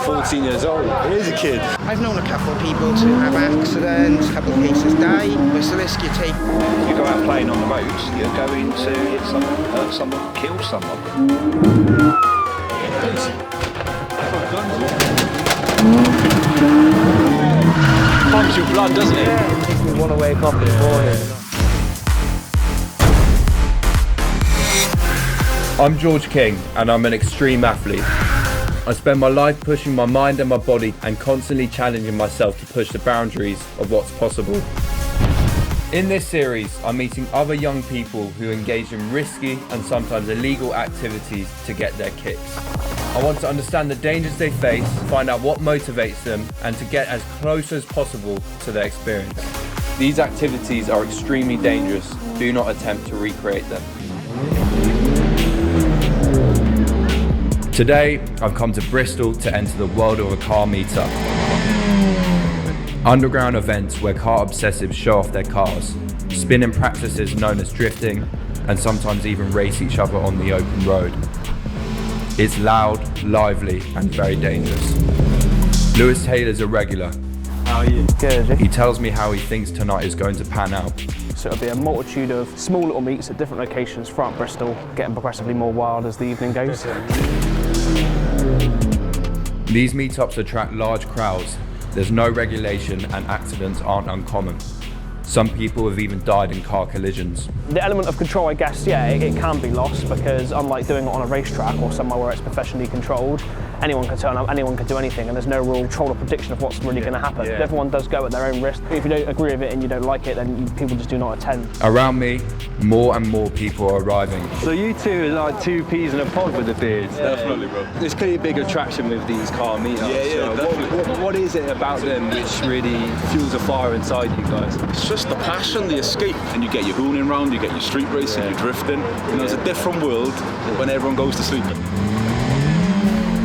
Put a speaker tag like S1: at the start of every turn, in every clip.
S1: 14 years old. He is a kid.
S2: I've known a couple of people to have accidents, a couple of cases die. It's the risk you take.
S3: You go out playing on the roads, you're going to hit someone, hurt someone, kill someone.
S1: Pumps your blood, doesn't it?
S4: Yeah, it makes me want to wake up in the morning.
S5: I'm George King and I'm an extreme athlete. I spend my life pushing my mind and my body and constantly challenging myself to push the boundaries of what's possible. In this series, I'm meeting other young people who engage in risky and sometimes illegal activities to get their kicks. I want to understand the dangers they face, find out what motivates them, and to get as close as possible to their experience. These activities are extremely dangerous. Do not attempt to recreate them. Today, I've come to Bristol to enter the world of a car meetup. Underground events where car obsessives show off their cars, spinning practices known as drifting, and sometimes even race each other on the open road. It's loud, lively, and very dangerous. Lewis Taylor's a regular.
S4: How are you? Good.
S5: He tells me how he thinks tonight is going to pan out.
S4: So it'll be a multitude of small little meets at different locations throughout Bristol, getting progressively more wild as the evening goes.
S5: These meetups attract large crowds. There's no regulation and accidents aren't uncommon. Some people have even died in car collisions.
S4: The element of control, I guess, yeah, it can be lost because unlike doing it on a racetrack or somewhere where it's professionally controlled, anyone can turn up, anyone can do anything, and there's no real control or prediction of what's really going to happen.
S5: Yeah.
S4: Everyone does go at their own risk. If you don't agree with it and you don't like it, then people just do not attend.
S5: Around me, more and more people are arriving.
S1: So you two are like two peas in a pod with the beards.
S3: Yeah, definitely, bro.
S1: There's clearly a big attraction with these car meetups.
S3: Yeah, definitely.
S1: What is it about them which really fuels a fire inside you guys?
S6: It's just the passion, the escape, and you get your hooning round, you get your street racing, your drifting. You know, it's a different world when everyone goes to sleep.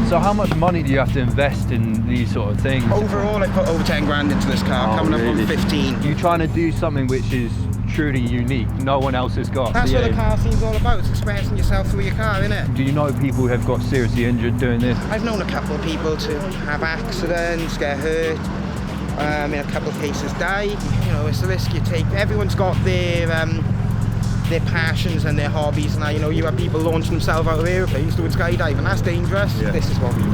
S7: So how much money do you have to invest in these sort of things?
S2: Overall, I put over 10 grand into this car, coming up on 15.
S7: You're trying to do something which is truly unique, no one else has got.
S2: That's what the car scene's all about, it's expressing yourself through your car, innit?
S7: Do you know people who have got seriously injured doing this?
S2: I've known a couple of people to have accidents, get hurt, in a couple of cases die. You know, it's the risk you take. Everyone's got their passions and their hobbies. Now, you know, you have people launching themselves out of aeroplanes doing skydiving. That's dangerous. Yeah. This is what we do.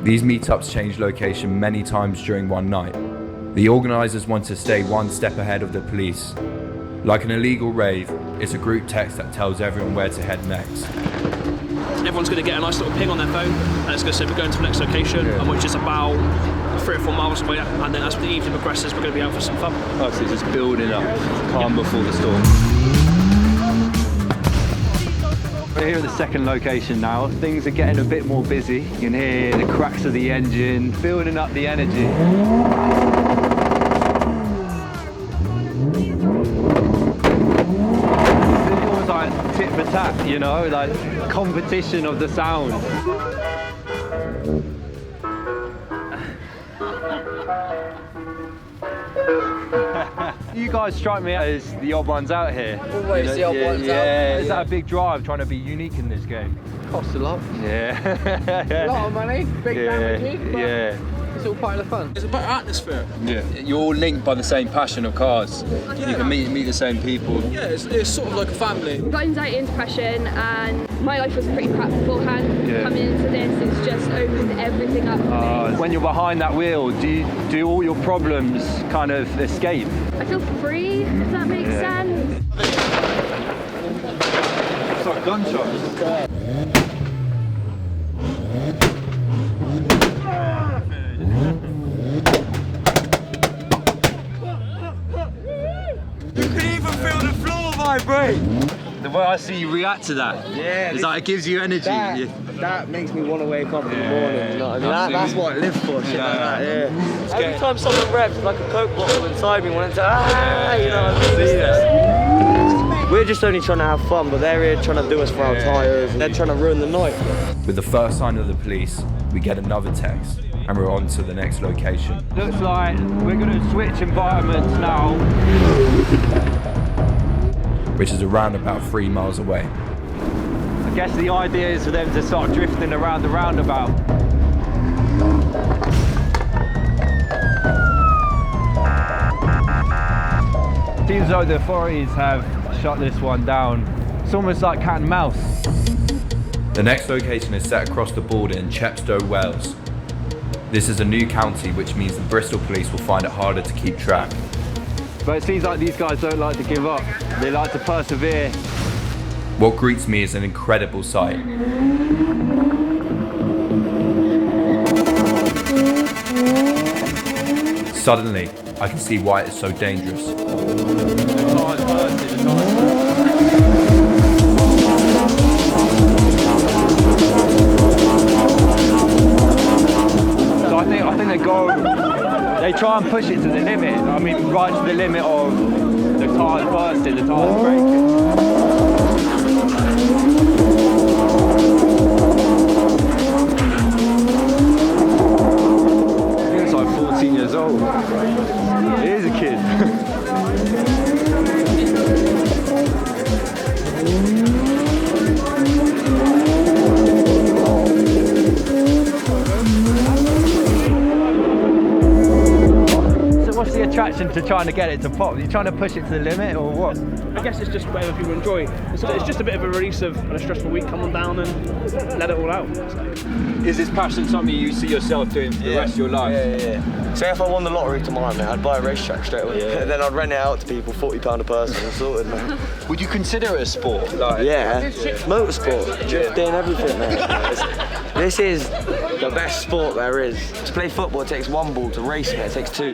S5: These meetups change location many times during one night. The organisers want to stay one step ahead of the police. Like an illegal rave, it's a group text that tells everyone where to head next.
S8: Everyone's going to get a nice little ping on their phone and it's going to say we're going to the next location, and which is about 3 or 4 miles away, and then as the evening progresses we're going to be out for some fun.
S1: Oh, so it's just building up, calm before the storm. We're here at the second location now. Things are getting a bit more busy. You can hear the cracks of the engine, building up the energy. Tit for tat, you know, like competition of the sound. You guys strike me as the odd ones out here.
S9: Always the odd ones out.
S7: Is that a big drive, trying to be unique in this game?
S9: Costs a lot.
S7: Yeah.
S9: A lot of money, big damages, but
S7: yeah.
S9: it's all part of the fun.
S8: It's a better atmosphere.
S1: Yeah. You're all linked by the same passion of cars.
S8: Yeah.
S1: You can meet the same people.
S8: Yeah, it's sort of like a family.
S10: I've got anxiety and depression, and my life was pretty crap beforehand.
S1: Yeah.
S10: Coming into this, it's just opened everything up for me.
S1: When you're behind that wheel, do all your problems kind of escape?
S10: I feel free, if that makes sense.
S1: It's like gunshots. You can even feel the floor vibrate. The way I see you react to that, is like it gives you energy.
S4: That makes me want to wake up in the morning, you know what I mean? That's what I live for, shit like that, yeah. Every time someone revs, like a Coke bottle inside me wanting to, you know what I mean? We're just only trying to have fun, but they're here trying to do us for our tyres. They're trying to ruin the night.
S5: With the first sign of the police, we get another text and we're on to the next location.
S1: Looks like we're going to switch environments now.
S5: Which is around about 3 miles away.
S1: I guess the idea is for them to start drifting around the roundabout. Seems though the authorities have shut this one down. It's almost like cat and mouse.
S5: The next location is set across the border in Chepstow, Wales. This is a new county, which means the Bristol police will find it harder to keep track.
S1: But it seems like these guys don't like to give up. They like to persevere.
S5: What greets me is an incredible sight. Suddenly, I can see why it's so dangerous.
S1: So I think they try and push it to the limit. I mean, right to the limit of the tyres bursting, the tyres breaking. It's like 14 years old. He is a kid. What's the attraction to trying to get it to pop? Are you trying to push it to the limit or what?
S8: I guess it's just whatever people enjoy. It's just a bit of a release of a stressful week. Come on down and let it all out.
S1: Is this passion something you see yourself doing for the rest of your life?
S4: Yeah. Say if I won the lottery tomorrow, mate, I'd buy a racetrack straight away. Yeah. Then I'd rent it out to people, £40 a person, and sorted, man.
S1: Would you consider it a sport?
S4: Yeah, motorsport, drifting, everything, mate. This is the best sport there is. To play football, it takes one ball. To race, mate, it takes two.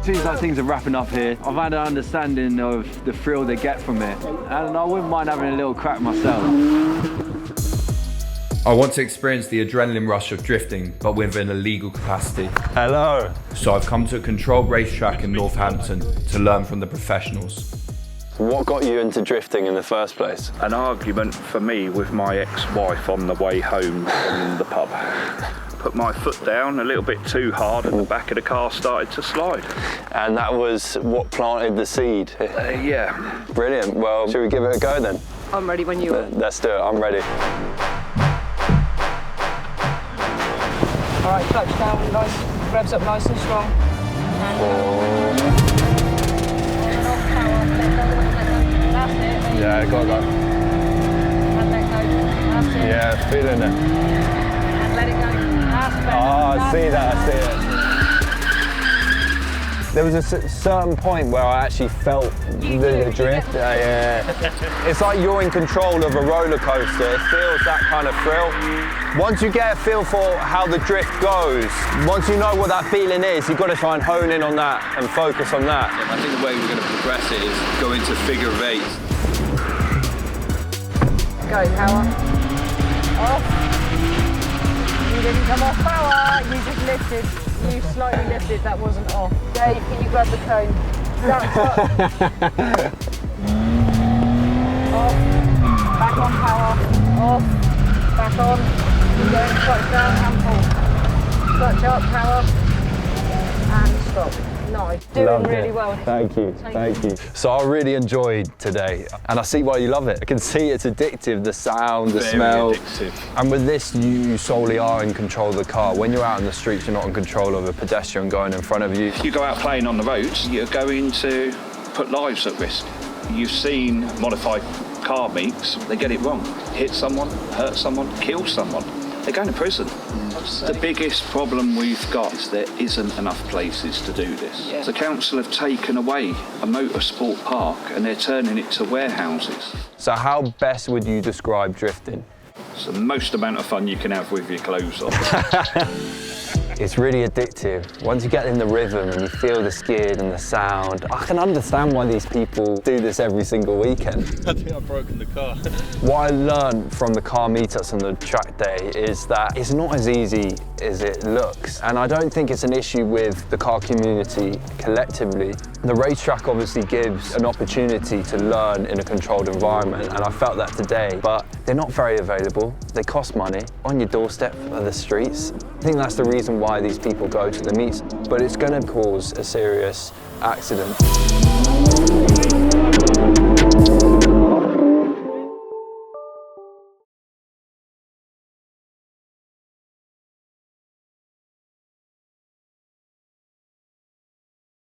S1: Seems like things are wrapping up here. I've had an understanding of the thrill they get from it, and I wouldn't mind having a little crack myself.
S5: I want to experience the adrenaline rush of drifting, but within a legal capacity.
S11: Hello.
S5: So I've come to a controlled racetrack in Northampton to learn from the professionals.
S11: What got you into drifting in the first place?
S3: An argument for me with my ex-wife on the way home from the pub. Put my foot down a little bit too hard and the back of the car started to slide.
S11: And that was what planted the seed?
S3: Yeah.
S11: Brilliant. Well, should we give it a go then?
S10: I'm ready when you are.
S11: Let's do it. I'm ready.
S10: All right, clutch down, nice, revs up nice and strong.
S11: Yeah, go.
S10: And let go. That's it.
S11: Yeah, feeling it.
S10: And let it go. That's better.
S11: Oh, I see that, I see it. There was a certain point where I actually felt the drift. It's like you're in control of a roller coaster. It feels that kind of thrill. Once you get a feel for how the drift goes, once you know what that feeling is, you've got to try and hone in on that and focus on that.
S6: I think the way we're going to progress it is go into figure of eight.
S10: Go, power. Off. You didn't come off power, you just lifted. You slightly lifted, that wasn't off. Dave, can you grab the cone? Down, stop. Off. Back on power. Off. Back on. Keep going, clutch down and pull. Clutch up, power. And stop. Nice. Doing really well.
S11: Thank you, thank you. So I really enjoyed today, and I see why you love it. I can see it's addictive, the sound, the smell.
S3: Addictive.
S11: And with this, you solely are in control of the car. When you're out in the streets, you're not in control of a pedestrian going in front of you.
S3: If you go out playing on the roads, you're going to put lives at risk. You've seen modified car meets, they get it wrong. Hit someone, hurt someone, kill someone. They're going to prison. The biggest problem we've got is there isn't enough places to do this. Yeah. The council have taken away a motorsport park and they're turning it to warehouses.
S11: So how best would you describe drifting?
S3: It's the most amount of fun you can have with your clothes on.
S11: It's really addictive. Once you get in the rhythm and you feel the skid and the sound, I can understand why these people do this every single weekend.
S12: I think I've broken the car.
S11: What I learned from the car meetups and the track day is that it's not as easy as it looks. And I don't think it's an issue with the car community collectively. The racetrack obviously gives an opportunity to learn in a controlled environment, and I felt that today, but they're not very available. They cost money. On your doorstep are the streets. I think that's the reason why these people go to the meets, but it's going to cause a serious accident.